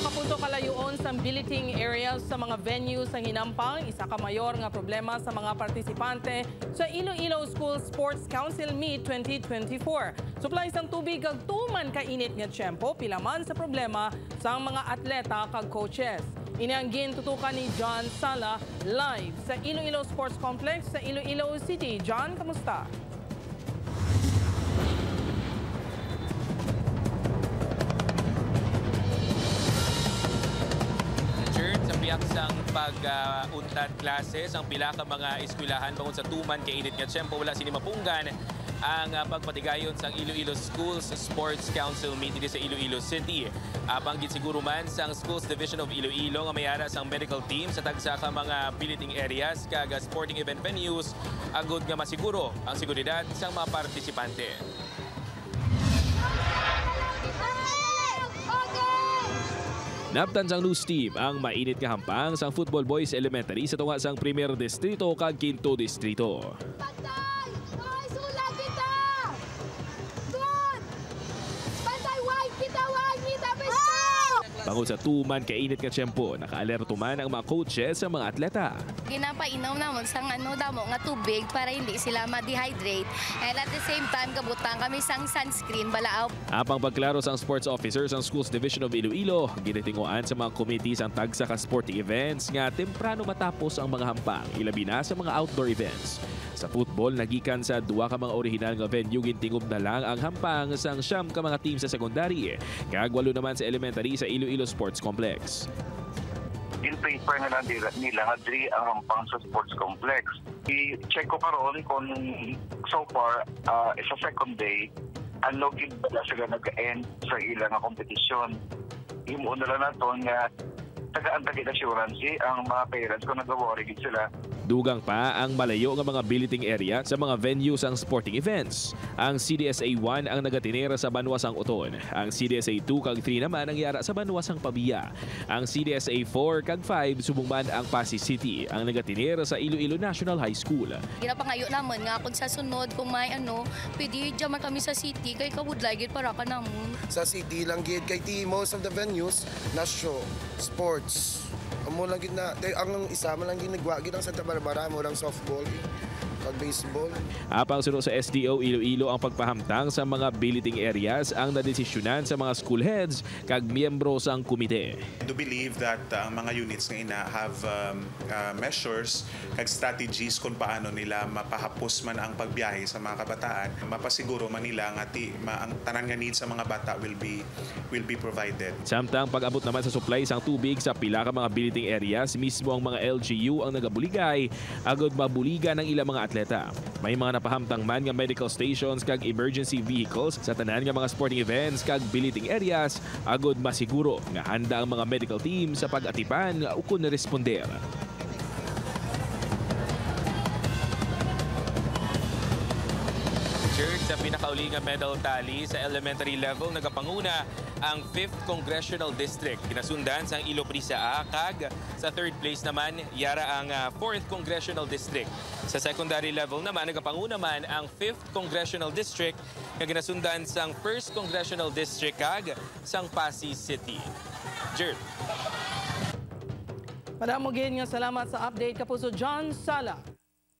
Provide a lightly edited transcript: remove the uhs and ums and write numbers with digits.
kapunto kalayoon sa biliting areas sa mga venues sa hinampang, isa ka mayor nga problema sa mga partisipante sa Iloilo School Sports Council Meet 2024. Supply sang tubig kag tuman ka init nga tiyempo, pilaman sa problema sa mga atleta kag coaches. Inianggin tutukan ni John Sala live sa Iloilo Sports Complex sa Iloilo City. John, kamusta? Sang pag-untat klases ang pila ka mga eskwelahan bangod sa tuman kay init nga tiyempo wala sini mapunggan ang pagpatigayon sang Iloilo Schools Sports Council meeting sa Iloilo City. Apang siguro man sang Schools Division of Iloilo nga mayara sang medical team sa tagsa ka mga biliting areas kag sporting event venues agud nga masiguro ang seguridad sang mga partisipante. Naptan sang news team ang mainit nga hampang sang Football Boys Elementary sa tunga sang Premier Distrito kag Quinto Distrito. Pantay! Hoy, sulat kita! Good! Pantay, wide kita, besta! Bangod sa tuman kay init nga tiyempo, nakaalerto man ang mga coaches sa mga atleta. Ginapainom namon sang damo nga tubig para hindi sila ma-dehydrate. And at the same time, kabutang kami sang sunscreen balaaw. Apang pagklaro sang sports officers ang Schools Division of Iloilo, ginitinguan sa mga committees ang tagsa ka sporting events nga temprano matapos ang mga hampang, ilabi na sa mga outdoor events. Sa football, nagikan sa duwa ka mga original nga venue, gintingob na lang ang hampang sang siyam ka mga team sa secondary, kag walo naman sa elementary sa Iloilo Sports Complex. In-paper na lang nila nga diri ang hampang sa sports complex. I-check ko karon kung so far sa second day unlocked ba sila nag-end sa ilang kompetisyon. Himuon na lang naton nga taga-antagit assurance ang mga parents kung nag-worry sila. Dugang pa ang malayo ng mga biliting area sa mga venues ang sporting events. Ang CDSA 1 ang nagatinera sa Banwasang Uton. Ang CDSA 2 kag 3 naman ang yara sa Banwasang Pabia. Ang CDSA 4 kag 5 subungman ang Pasig City ang nagatinera sa Iloilo National High School. Ginapangayo naman nga kung sa sunod kung may pwede jaman kami sa city kay kabudlay gid para ka namon. Sa city lang gid kay most of the venues na show sports. Amo lang gid na ang isa man lang ginagwa gid ang Santa Barbara mo lang softball kag baseball. Apang sunod sa SDO Iloilo ang pagpahamtang sa mga biliting areas ang nadesisyonan sa mga school heads kag miyembro sang komite. I do believe that ang mga units nga ina have measures kag strategies kung paano nila mapahapos man ang pagbiyahe sa mga kabataan. Mapasiguro man nila nga ang tanan nga needs sa mga bata will be provided. Samtang pag-abot naman sa supply sang tubig sa pila ka mga biliting areas, mismo ang mga LGU ang nagabuligay agud mabuligan ng ilang mga atleta. May mga napahamtang man nga medical stations kag emergency vehicles sa tanan nga mga sporting events kag biliting areas agud masiguro nga handa ang mga medical team sa pag-atipan ukon na responder. Sa pinakauli nga medal tally sa elementary level, nagapanguna ang 5th Congressional District. Kinasundan sang Ilo Prisa A kag sa 3rd place naman yara ang 4th Congressional District. Sa secondary level naman, nagapanguna man ang 5th Congressional District na kinasundan sang 1st Congressional District kag sang Pasig City. Jerd. Madamogin nga salamat sa update kapuso John Sala.